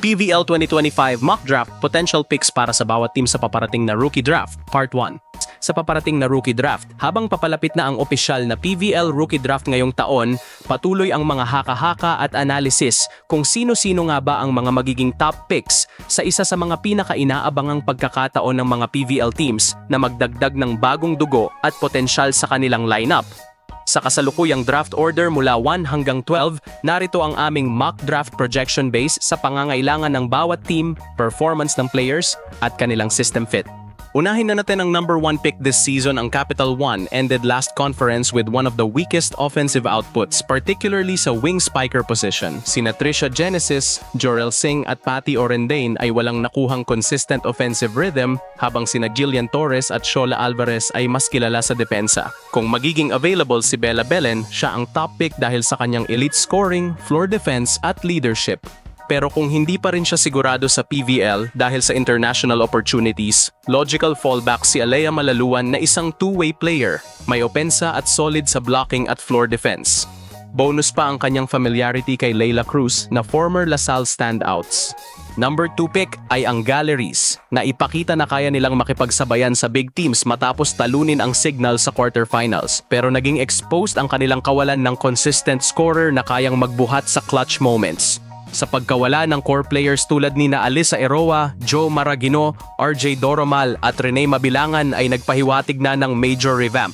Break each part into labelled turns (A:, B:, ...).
A: PVL 2025 Mock Draft Potential Picks para sa bawat team sa paparating na Rookie Draft, Part 1. Sa paparating na Rookie Draft, habang papalapit na ang opisyal na PVL Rookie Draft ngayong taon, patuloy ang mga haka-haka at analysis kung sino-sino nga ba ang mga magiging top picks sa isa sa mga pinaka-inaabangang pagkakataon ng mga PVL teams na magdagdag ng bagong dugo at potensyal sa kanilang lineup. Sa kasalukuyang draft order mula 1 hanggang 12, narito ang aming mock draft projection base sa pangangailangan ng bawat team, performance ng players, at kanilang system fit. Unahin na natin ang number 1 pick this season. Ang Capital One ended last conference with one of the weakest offensive outputs, particularly sa wing spiker position. Sina Trisha Genesis, Jorel Singh at Patty Orendane ay walang nakuhang consistent offensive rhythm, habang sina Jillian Torres at Shola Alvarez ay mas kilala sa depensa. Kung magiging available si Bella Belen, siya ang top pick dahil sa kanyang elite scoring, floor defense at leadership. Pero kung hindi pa rin siya sigurado sa PVL dahil sa international opportunities, logical fallback si Alea Malaluan na isang two-way player, may opensa at solid sa blocking at floor defense. Bonus pa ang kanyang familiarity kay Leila Cruz na former LaSalle standouts. Number 2 pick ay ang Galleries, na ipakita na kaya nilang makipagsabayan sa big teams matapos talunin ang Signal sa quarterfinals, pero naging exposed ang kanilang kawalan ng consistent scorer na kayang magbuhat sa clutch moments. Sa pagkawala ng core players tulad ni Alyssa Eroa, Joe Maragino, RJ Doromal at Rene Mabilangan ay nagpahiwatig na ng major revamp.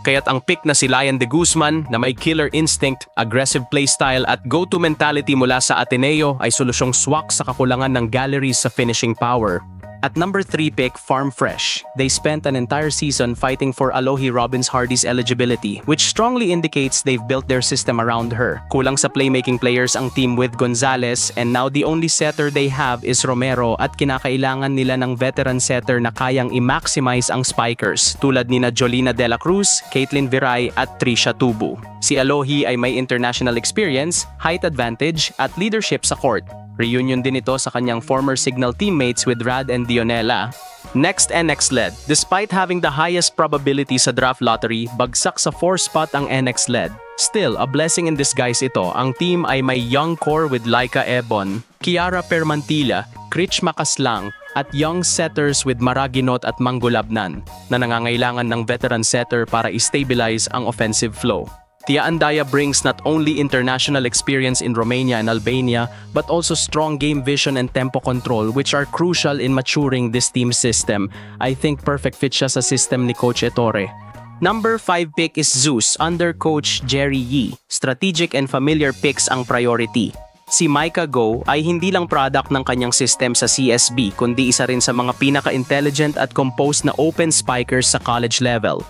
A: Kaya't ang pick na si Lion de Guzman na may killer instinct, aggressive playstyle at go-to mentality mula sa Ateneo ay solusyong swak sa kakulangan ng Galleries sa finishing power. At number 3 pick, Farm Fresh. They spent an entire season fighting for Alohi Robbins Hardy's eligibility, which strongly indicates they've built their system around her. Kulang sa playmaking players ang team with Gonzalez, and now the only setter they have is Romero, at kinakailangan nila ng veteran setter na kayang i-maximize ang spikers, tulad nina Jolina De La Cruz, Caitlin Viray at Trisha Tubu. Si Alohi ay may international experience, height advantage at leadership sa court. Reunion din ito sa kanyang former Signal teammates with Rad and Dionela. Next, NX LED. Despite having the highest probability sa draft lottery, bagsak sa 4 spot ang NX LED. Still, a blessing in disguise ito. Ang team ay may young core with Laika Ebon, Kiara Permantilla, Critch Makaslang, at young setters with Maraginot at Manggulabnan na nangangailangan ng veteran setter para i-stabilize ang offensive flow. Tia Andaya brings not only international experience in Romania and Albania, but also strong game vision and tempo control, which are crucial in maturing this team system. I think perfect fit siya sa system ni Coach Ettore. Number 5 pick is Zeus under Coach Jerry Yee. Strategic and familiar picks ang priority. Si Micah Go ay hindi lang product ng kanyang system sa CSB, kundi isa rin sa mga pinaka-intelligent at composed na open spikers sa college level.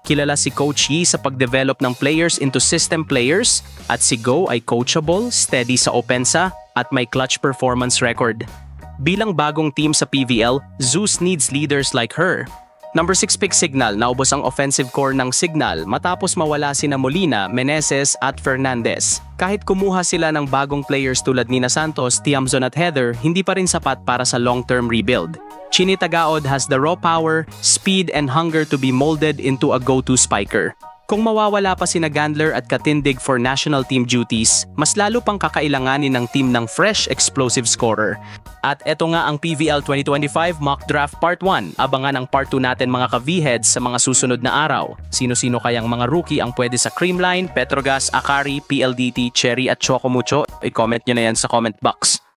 A: Kilala si Coach Yee sa pag-develop ng players into system players, at si Go ay coachable, steady sa opensa, at may clutch performance record. Bilang bagong team sa PVL, Zeus needs leaders like her. Number 6 pick Signal. Naubos ang offensive core ng Signal matapos mawala sina Molina, Meneses at Fernandez. Kahit kumuha sila ng bagong players tulad nina Santos, Tiamzon at Heather, hindi pa rin sapat para sa long-term rebuild. Chini Tagaod has the raw power, speed and hunger to be molded into a go-to spiker. Kung mawawala pa sina Gandler at Katindig for national team duties, mas lalo pang kakailanganin ng team ng fresh, explosive scorer. At eto nga ang PVL 2025 Mock Draft Part 1. Abangan ang Part 2 natin mga ka-V-heads sa mga susunod na araw. Sino-sino kayang mga rookie ang pwede sa Creamline, Petrogas, Akari, PLDT, Cherry at Chocomucho? I-comment nyo na yan sa comment box.